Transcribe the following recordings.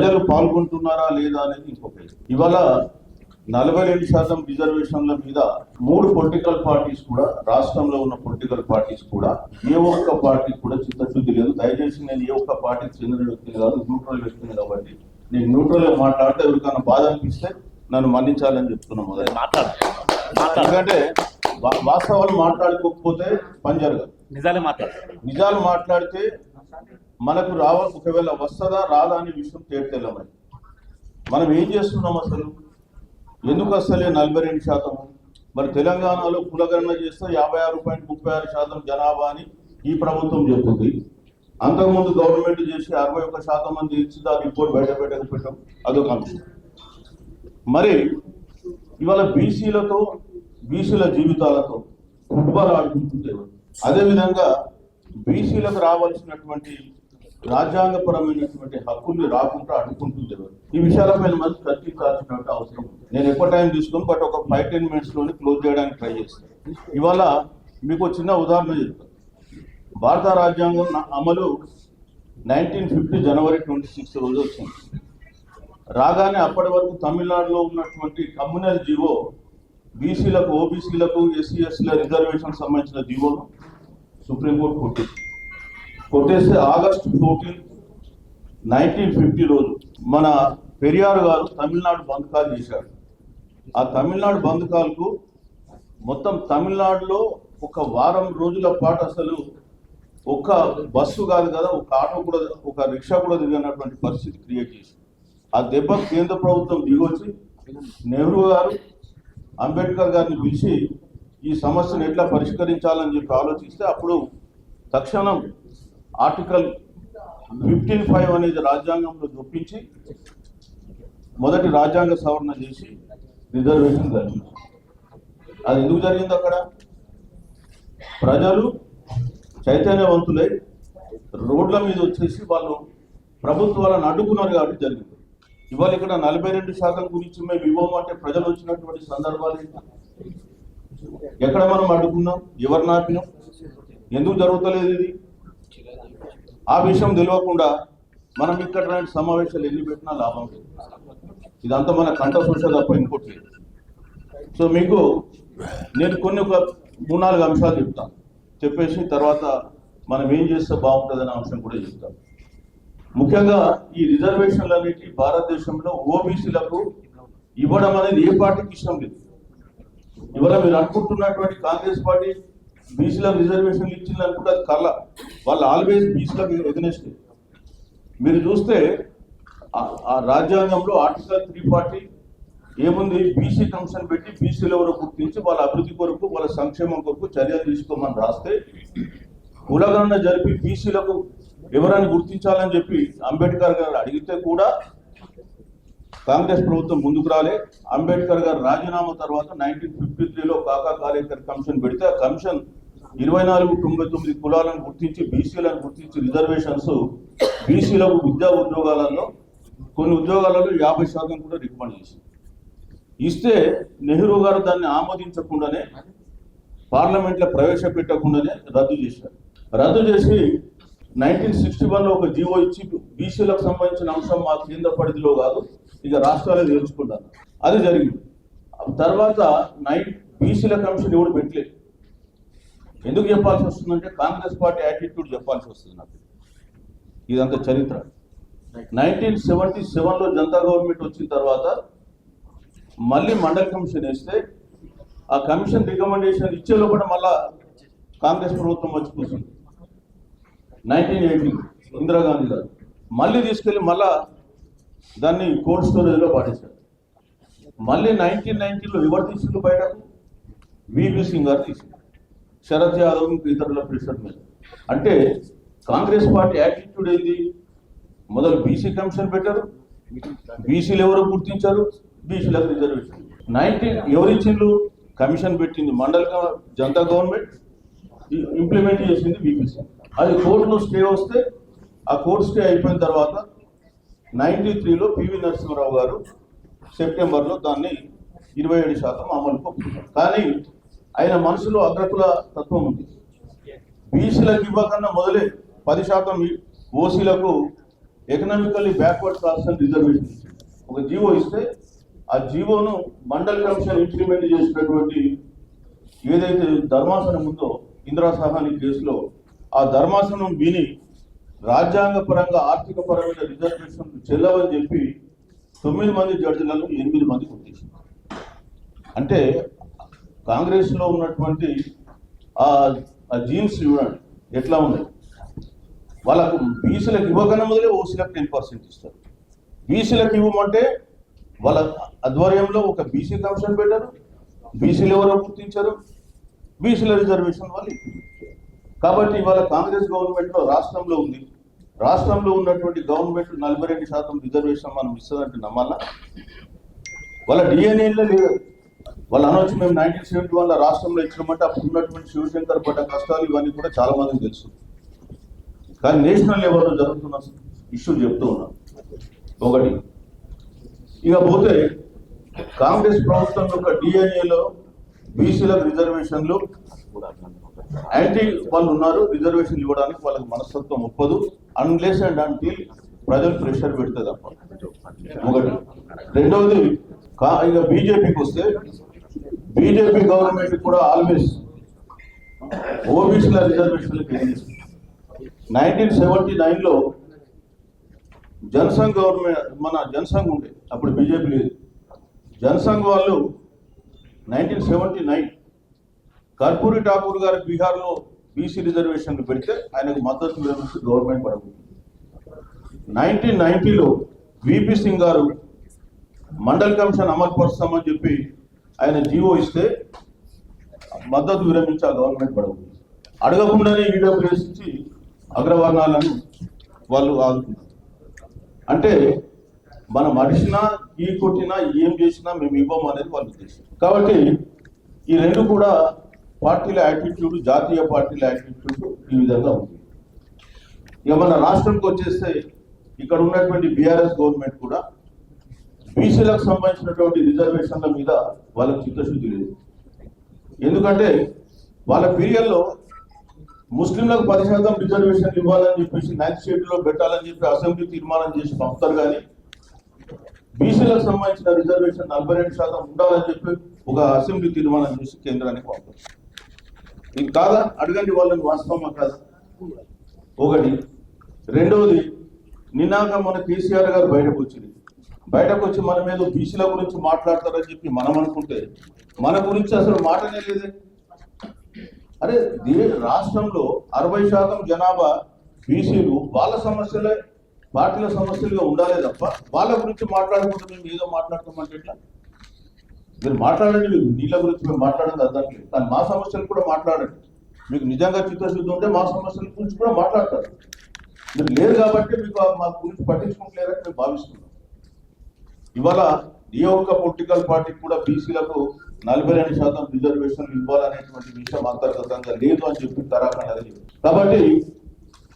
ప్రజలు పాల్గొంటున్నారా లేదా అనేది ఇంకొక. ఇవాళ 42% రిజర్వేషన్ల మీద 3 పొలిటికల్ పార్టీస్ కూడా, రాష్ట్రంలో ఉన్న పొలిటికల్ పార్టీస్ కూడా ఏ ఒక్క పార్టీ కూడా చిత్తశుద్ధి లేదు. దయచేసి నేను ఏ ఒక్క పార్టీకి చెందిన వ్యక్తిని కాదు, న్యూట్రల్ వ్యక్తిని కాబట్టి నేను న్యూట్రల్ గా మాట్లాడితే ఎవరికైనా బాధ అనిపిస్తే నన్ను మన్నించాలని చెప్తున్నా. మొదలు ఎందుకంటే వాస్తవాలు మాట్లాడుకోకపోతే పని జరగదు. నిజాలు మాట్లాడితే మనకు ఒకవేళ వస్తుందా రాదా అనే విషయం తేటతెల్లమై మనం ఏం చేస్తున్నాం, అసలు ఎందుకు వస్తలే 42%? మరి తెలంగాణలో కులగణన చేస్తే 56.36% జనాభా అని ఈ ప్రభుత్వం చెప్తుంది. అంతకుముందు గవర్నమెంట్ చేసి 61% మంది ఇచ్చి ఆ రిపోర్ట్ బయట పెట్టడం అదొక అంశం. మరి ఇవాళ బీసీల జీవితాలతో ఫుట్బాల్ ఆడుకుంటుంటే, అదేవిధంగా బీసీలకు రావాల్సినటువంటి రాజ్యాంగపరమైనటువంటి హక్కుల్ని రాకుండా అడ్డుకుంటుంది. ఈ విషయాలపైన మనం చర్చించాల్సినటువంటి అవసరం ఉంది. నేను ఎక్కువ టైం తీసుకుని బట్ ఒక 5-10 minutes లోనే క్లోజ్ చేయడానికి ట్రై చేస్తాను. ఇవాళ మీకు చిన్న ఉదాహరణ చెప్తాను. భారత రాజ్యాంగం అమలు 1950 జనవరి 26 రోజు వచ్చింది. రాగానే అప్పటి వరకు తమిళనాడులో ఉన్నటువంటి కమ్యూనల్ జీవో, బీసీలకు, ఓబీసీలకు, ఎస్సీల రిజర్వేషన్ సంబంధించిన జీవోను సుప్రీంకోర్టు కొట్టేస్తే ఆగస్టు 14, 1950 రోజు మన పెరియార్ గారు తమిళనాడు బంధకాలు చేశాడు. ఆ తమిళనాడు బంధకాలకు మొత్తం తమిళనాడులో ఒక వారం రోజుల పాటు అసలు ఒక్క బస్సు కాదు కదా, ఒక ఆటో కూడా, ఒక రిక్షా కూడా తిరిగినటువంటి పరిస్థితి క్రియేట్ చేసి, ఆ దెబ్బ కేంద్ర ప్రభుత్వం దిగొచ్చి నెహ్రూ గారు అంబేద్కర్ గారిని పిలిచి ఈ సమస్యను ఎట్లా పరిష్కరించాలని చెప్పి ఆలోచిస్తే అప్పుడు తక్షణం ఆర్టికల్ 15(5) అనేది రాజ్యాంగంలో చొప్పించి మొదటి రాజ్యాంగ సవరణ చేసి రిజర్వేషన్ జరిగింది. అది ఎందుకు జరిగింది? అక్కడ ప్రజలు చైతన్యవంతులై రోడ్ల మీద వచ్చేసి వాళ్ళు ప్రభుత్వాలను అడ్డుకున్నారు కాబట్టి జరిగింది. ఇవాళ ఇక్కడ 42% గురించి మేము ఇవ్వమంటే ప్రజలు వచ్చినటువంటి సందర్భాలు ఎక్కడ మనం అడ్డుకున్నాం? ఎవరిని ఆపినాం? ఎందుకు జరుగుతలేదు ఇది? ఆ విషయం తెలియకుండా మనం ఇక్కడ సమావేశాలు ఎన్ని పెట్టినా లాభం లేదు. ఇదంతా మన కంఠశోష తప్ప ఇంకోటి లేదు. సో మీకు నేను కొన్ని ఒక 3-4 అంశాలు చెప్తాను, చెప్పేసి తర్వాత మనం ఏం చేస్తే బాగుంటుందనే అంశం కూడా చెప్తాం. ముఖ్యంగా ఈ రిజర్వేషన్లు అనేవి భారతదేశంలో ఓబీసీలకు ఇవ్వడం అనేది ఏ పార్టీకి ఇష్టం లేదు. ఇవాళ మీరు అనుకుంటున్నటువంటి కాంగ్రెస్ పార్టీ బీసీలకు రిజర్వేషన్లు ఇచ్చింది అనుకుంటే అది కళ్ళ. వాళ్ళు ఆల్వేస్ బీసీలకు ఎగనెస్ట్. మీరు చూస్తే ఆ రాజ్యాంగంలో ఆర్టికల్ 340 ఏముంది? బీసీ కమిషన్ పెట్టి బీసీలు ఎవరో గుర్తించి వాళ్ళ అభివృద్ధి కొరకు, వాళ్ళ సంక్షేమం కొరకు చర్యలు తీసుకోమని రాస్తే, కులగణన జరిపి బీసీలకు ఎవరైనా గుర్తించాలని చెప్పి అంబేద్కర్ గారు అడిగితే కూడా కాంగ్రెస్ ప్రభుత్వం ముందుకు రాలే. అంబేద్కర్ గారు రాజీనామా తర్వాత 1953లో కాకా కాలేకర్ కమిషన్ పెడితే ఆ కమిషన్ 2499 కులాలను గుర్తించి, బీసీలను గుర్తించి రిజర్వేషన్స్ బీసీలకు విద్యా ఉద్యోగాలలో కొన్ని ఉద్యోగాలలో 50% కూడా రికమెండ్ చేసింది. ఇస్తే నెహ్రూ గారు దాన్ని ఆమోదించకుండానే, పార్లమెంట్లో ప్రవేశపెట్టకుండానే రద్దు చేశారు. రద్దు చేసి 1961లో ఒక జీవో ఇచ్చి బీసీలకు సంబంధించిన అంశం మా కేంద్ర పరిధిలో కాదు, ఇక రాష్ట్రాలే తెలుసుకుంటాను. అది జరిగింది. తర్వాత బీసీల కమిషన్ ఎవరు పెట్టలేదు. ఎందుకు చెప్పాల్సి వస్తుందంటే కాంగ్రెస్ పార్టీ యాటిట్యూడ్ చెప్పాల్సి వస్తుంది నాకు. ఇదంతా చరిత్ర. 1977లో జనతా గవర్నమెంట్ వచ్చిన తర్వాత మళ్ళీ మండల్ కమిషన్ వేస్తే ఆ కమిషన్ రికమెండేషన్ ఇచ్చే లోపల మళ్ళా కాంగ్రెస్ ప్రభుత్వం వచ్చి కూర్చుంది. 1980 ఇందిరాగాంధీ గారు మళ్ళీ తీసుకెళ్ళి మళ్ళా దాన్ని కోల్డ్ స్టోరేజ్లో పాడేశారు. మళ్ళీ 1990లో ఎవరు తీసుకుని బయటకు? విపి సింగ్ గారు తీసుకున్నారు, శరద్ యాదవ్ ఇతరుల ప్రెషర్ మీద. అంటే కాంగ్రెస్ పార్టీ యాటిట్యూడ్ ఏంది? మొదలు బీసీ కమిషన్ పెట్టారు, బీసీలు ఎవరు గుర్తించారు, బీసీలకు రిజర్వేషన్. ఎవరు ఇచ్చిండ్రు? కమిషన్ పెట్టింది మండల్ జనతా గవర్నమెంట్, ఇంప్లిమెంట్ చేసింది విపి సింగ్. అది కోర్టులో స్టే వస్తే ఆ కోర్టు స్టే అయిపోయిన తర్వాత 93లో పివి నరసింహారావు గారు సెప్టెంబర్లో దాన్ని 27% అమలుకు ఒప్పుకున్నారు. కానీ ఆయన మనసులో అగ్రకుల తత్వం ఉంది. బీసీలకు ఇవ్వకన్నా మొదలే 10% ఓసీలకు economically backward class and reservation ఒక జీవో ఇస్తే ఆ జీవోను మండల్ కమిషన్ ఇంప్లిమెంట్ చేసినటువంటి ఏదైతే ధర్మాసనం ఉందో ఇందిరా సహాని కేసులో ఆ ధర్మాసనం విని రాజ్యాంగ పరంగా ఆర్థిక పరమైన రిజర్వేషన్ చెల్లవని చెప్పి 9 మంది జడ్జిలను 8 మంది కొట్టేసింది. అంటే కాంగ్రెస్ లో ఉన్నటువంటి ఆ జీన్స్ చూడండి ఎట్లా ఉన్నాయి. వాళ్ళకు బీసీలకు ఇవ్వకనే మొదలే ఓసీలకు 10% ఇస్తారు. బీసీలకు ఇవ్వమంటే వాళ్ళ ఆధ్వర్యంలో ఒక బీసీ కమిషన్ పెట్టారు. బీసీలు ఎవరో గుర్తించారు, బీసీల రిజర్వేషన్ వాళ్ళు ఇప్పించారు. కాబట్టి ఇవాళ కాంగ్రెస్ గవర్నమెంట్ లో రాష్ట్రంలో ఉంది. రాష్ట్రంలో ఉన్నటువంటి గవర్నమెంట్ 42% రిజర్వేషన్ మనం ఇస్తుందంటే నమ్మాలా? వాళ్ళ డిఎన్ఏలో లేదు. వాళ్ళు అనొచ్చు మేము 1971 రాష్ట్రంలో ఇచ్చినామంటే అప్పుడు ఉన్నటువంటి శివశంకర్ పడ్డ కష్టాలు ఇవన్నీ కూడా చాలా మందికి తెలుసు. కానీ నేషనల్ లెవెల్లో జరుగుతున్న ఇష్యూ చెప్తూ ఉన్నాం. ఒకటి ఇక పోతే కాంగ్రెస్ ప్రభుత్వం యొక్క డిఎన్ఏలో బీసీలకు రిజర్వేషన్లు యాంటీ వాళ్ళు ఉన్నారు. రిజర్వేషన్ ఇవ్వడానికి వాళ్ళకి మనస్తత్వం ఒప్పదు అన్లెస్ అండ్ అంటిల్ ప్రజలు ప్రెషర్ పెడితే తప్ప. ఒకటి. రెండవది ఇక బీజేపీకి వస్తే బీజేపీ గవర్నమెంట్ కూడా ఆల్వేస్ ఓబీసీల రిజర్వేషన్లకు 1979లో జనసంఘ్ గవర్నమెంట్ మన జనసంఘ్ ఉండే అప్పుడు బీజేపీ లేదు. జనసంఘ్ వాళ్ళు 1979 కర్పూరి ఠాకూర్ గారు బీహార్లో బీసీ రిజర్వేషన్లు పెడితే ఆయనకు మద్దతు విరమించి గవర్నమెంట్ పడబోతుంది. 1990లో విపి సింగ్ గారు మండల్ కమిషన్ అమలు పరుస్తామని చెప్పి ఆయన జీవో ఇస్తే మద్దతు విరమించి ఆ గవర్నమెంట్ పడబోతుంది. అడగకుండానే ఈడబ్ల్యూఎస్ ఇచ్చి అగ్రవర్ణాలను వాళ్ళు ఆదుకున్నారు. అంటే మనం అడిచినా ఈ కొట్టినా ఏం చేసినా మేము ఇవ్వము అనేది వాళ్ళ ఉద్దేశం. కాబట్టి ఈ రెండు కూడా పార్టీల యాటిట్యూడ్, జాతీయ పార్టీల యాటిట్యూడ్ ఈ విధంగా ఉంది. ఇక మన రాష్ట్రంకి వచ్చేస్తే ఇక్కడ ఉన్నటువంటి బీఆర్ఎస్ గవర్నమెంట్ కూడా బీసీలకు సంబంధించినటువంటి రిజర్వేషన్ల మీద వాళ్ళకి చిత్తశుద్ధి లేదు. ఎందుకంటే వాళ్ళ పీరియడ్లో ముస్లింలకు 10% రిజర్వేషన్ ఇవ్వాలని చెప్పేసి 9th షెడ్యూల్లో పెట్టాలని చెప్పి అసెంబ్లీ తీర్మానం చేసి పంపుతారు. కానీ బీసీలకు సంబంధించిన రిజర్వేషన్ 42% ఉండాలని చెప్పి ఒక అసెంబ్లీ తీర్మానం చేసి కేంద్రానికి పంపుతారు. ఇది కాదా? అడగండి వాళ్ళని, వాస్తవమా కాదా? ఒకటి. రెండవది, నిన్నాక మన కేసీఆర్ గారు బయటకు వచ్చి మన మీద బీసీల గురించి మాట్లాడతారని చెప్పి మనం అనుకుంటే మన గురించి అసలు మాటనే లేదే. అరే రాష్ట్రంలో 60% జనాభా బీసీలు వాళ్ళ సమస్యలే పార్టీల సమస్యలుగా ఉండాలే తప్ప వాళ్ళ గురించి మాట్లాడుకుంటే మేము ఏదో మాట్లాడతామంటే ఎట్లా? మీరు మాట్లాడండి, మీరు నీళ్ళ గురించి మేము మాట్లాడేది అర్థం లేదు. కానీ మా సమస్యలు కూడా మాట్లాడండి. మీకు నిజంగా చిత్తశుద్ధి ఉంటే మా సమస్యల గురించి కూడా మాట్లాడతారు. మీరు లేదు కాబట్టి మీకు మా గురించి పట్టించుకోలేరని మేము భావిస్తున్నాం. ఇవాళ ఏ ఒక్క పొలిటికల్ పార్టీకి కూడా బీసీలకు 42% రిజర్వేషన్లు ఇవ్వాలనేటువంటి విషయం అంతర్గతంగా లేదు అని చెప్పి తరాఖండ్ అది. కాబట్టి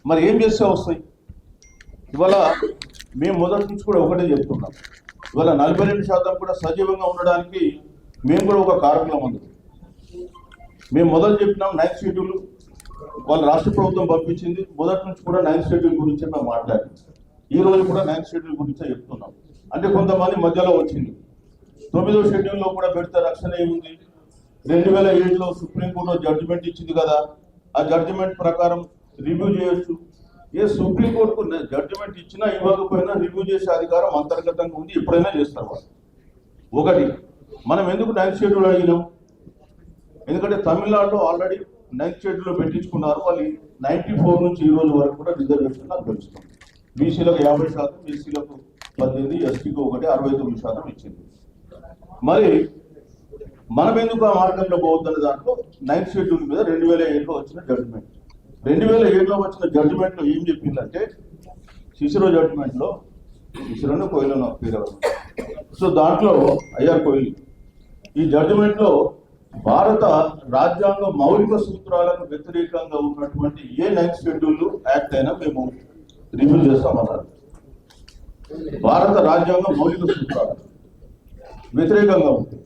మరి ఏం చేస్తే వస్తాయి? ఇవాళ మేము మొదటి నుంచి కూడా ఒకటే చెప్తున్నాం. ఇవాళ 42% కూడా సజీవంగా ఉండడానికి మేము కూడా ఒక కారకులం ఉంది. మేము మొదలు చెప్పినాం 9th షెడ్యూల్ వాళ్ళ రాష్ట్ర ప్రభుత్వం పంపించింది. మొదటి నుంచి కూడా 9th షెడ్యూల్ గురించి మేము మాట్లాడాం. ఈ రోజు కూడా 9th షెడ్యూల్ గురించే చెప్తున్నాం. అంటే కొంతమంది మధ్యలో వచ్చింది. 9వ షెడ్యూల్లో కూడా పెడితే రక్షణ ఏముంది? 2007లో సుప్రీంకోర్టులో జడ్జిమెంట్ ఇచ్చింది కదా, ఆ జడ్జిమెంట్ ప్రకారం రివ్యూ చేయొచ్చు. సుప్రీంకోర్టుకు జడ్జిమెంట్ ఇచ్చినా ఇవ్వకపోయినా రివ్యూ చేసే అధికారం అంతర్గతంగా ఉంది, ఎప్పుడైనా చేస్తారు వాళ్ళు. ఒకటి, మనం ఎందుకు 9th షెడ్యూల్ అడిగినాం? ఎందుకంటే తమిళనాడులో ఆల్రెడీ 9th షెడ్యూల్లో పెట్టించుకున్నారు. వాళ్ళు 94 నుంచి ఈ రోజు వరకు కూడా రిజర్వేషన్ పెంచుతాం. బీసీలకు 50%, ఎస్సీలకు 18%, ఎస్టీకి 69% ఇచ్చింది. మరి మనం ఎందుకు ఆ మార్గంలో పోవద్దనే దాంట్లో 9th షెడ్యూల్ మీద 2007లో వచ్చిన జడ్జిమెంట్. 2007లో వచ్చిన జడ్జిమెంట్లో ఏం చెప్పిందంటే, సిసిరో జడ్జిమెంట్లో, సిసిరోనో కోయిలోనో పేరు, సో దాంట్లో అయ్యారు కోయిలు, ఈ జడ్జిమెంట్లో భారత రాజ్యాంగ మౌలిక సూత్రాలకు వ్యతిరేకంగా ఉన్నటువంటి ఏ 9th షెడ్యూల్ యాక్ట్ అయినా మేము రివ్యూ చేస్తామన్నారు. భారత రాజ్యాంగ మౌలిక సూత్రాలు వ్యతిరేకంగా ఉంది.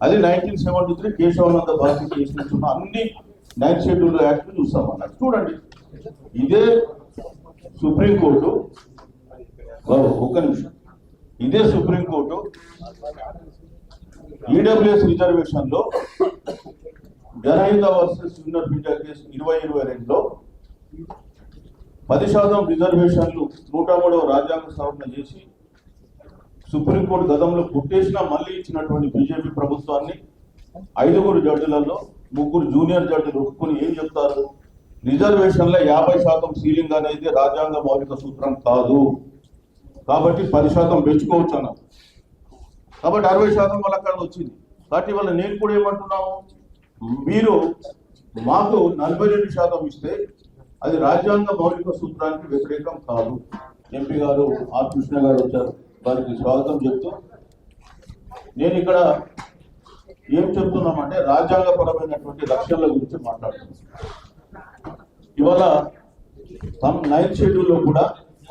అది 1973 కేశవానంద భారతి కేసు నుంచి అన్ని 9th షెడ్యూల్ యాక్ట్ చూస్తామన్నారు. చూడండి, ఇదే సుప్రీంకోర్టు బాబు ఒక్క నిమిషం, ఇదే సుప్రీంకోర్టు ఈడబ్ల్యూఎస్ రిజర్వేషన్ లో జనహిత వర్సెస్ యూనియన్ ఇండియా కేసు 2022లో 10% రిజర్వేషన్లు 103వ రాజ్యాంగ సవరణ చేసి సుప్రీంకోర్టు గతంలో కొట్టేసినా మళ్ళీ ఇచ్చినటువంటి బీజేపీ ప్రభుత్వాన్ని 5 జడ్జిలలో 3 జూనియర్ జడ్జిలు ఒప్పుకొని ఏం చెప్తారు? రిజర్వేషన్ల 50% సీలింగ్ అనేది రాజ్యాంగ మౌలిక సూత్రం కాదు, కాబట్టి 10% పెంచుకోవచ్చు అన్నారు. కాబట్టి 60% వాళ్ళ అక్కడ వచ్చింది. కాబట్టి వాళ్ళ నేను కూడా ఏమంటున్నాము, మీరు మాకు 42% ఇస్తే అది రాజ్యాంగ మౌలిక సూత్రానికి వ్యతిరేకం కాదు. ఎంపీ గారు ఆర్ కృష్ణ గారు వచ్చారు, వారికి స్వాగతం చెప్తూ నేను ఇక్కడ ఏం చెప్తున్నామంటే రాజ్యాంగపరమైనటువంటి రక్షణల గురించి మాట్లాడుతున్నాం. ఇవాళ 9th షెడ్యూల్లో కూడా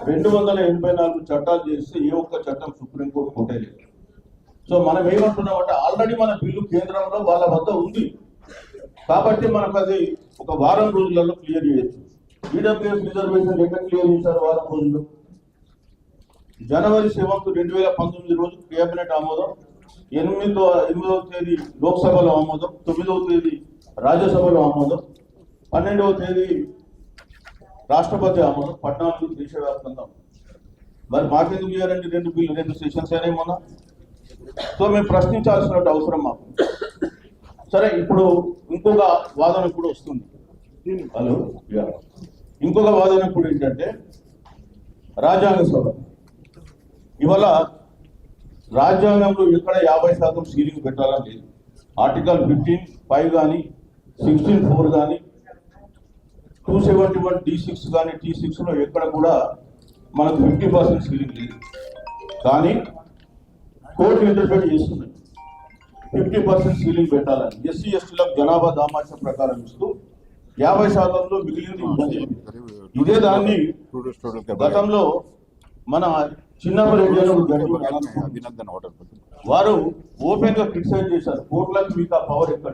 284 చట్టాలు చేస్తే ఏ ఒక్క చట్టం సుప్రీంకోర్టు కొట్టేలేదు. సో మనం ఏమంటున్నామంటే ఆల్రెడీ మన బిల్లు కేంద్రంలో వాళ్ళ వద్ద ఉంది, కాబట్టి మనకు అది ఒక వారం రోజులలో క్లియర్ చేయొచ్చు. ఈడబ్ల్యూఎస్ రిజర్వేషన్ ఎక్కడ క్లియర్ చేశారు? వారం రోజుల్లో. జనవరి 7, 2019 రోజు కేబినెట్ ఆమోదం, 8వ తేదీ లోక్సభలో ఆమోదం, 9వ తేదీ రాజ్యసభలో ఆమోదం, 12వ తేదీ రాష్ట్రపతి ఆమోదం, 14 దేశవ్యాప్తంగా. మరి మాకెందుకు చేయాలండి 2 బిల్లు 2 సెషన్స్ అయినా? సో మేము ప్రశ్నించాల్సిన అవసరం మాకు. సరే, ఇప్పుడు ఇంకొక వాదన ఇప్పుడు వస్తుంది. హలో, ఇంకొక వాదన ఇప్పుడు ఏంటంటే రాజ్యాంగ సభ. ఇవాళ రాజ్యాంగంలో ఎక్కడ 50% సీలింగ్ పెట్టాలని లేదు. ఆర్టికల్ 15(5) కానీ 16(4) కానీ 271 D6 కానీ T6లో ఎక్కడ కూడా మనకు 50% సీలింగ్ లేదు. కానీ కోర్టు ఇంటర్ప్రిట్ చేస్తున్నాయి 50% సీలింగ్ పెట్టాలని. ఎస్సీ ఎస్టీలకు జనాభా దామాషా ప్రకారం ఇస్తూ 50%లో మిగిలింది. ఇదే దాన్ని గతంలో మన చిన్నరెడ్డి వారు ఓపెన్ గా క్రిటిసైజ్ చేశారు. కోర్టులకు మీకు ఆ పవర్ ఎక్కడ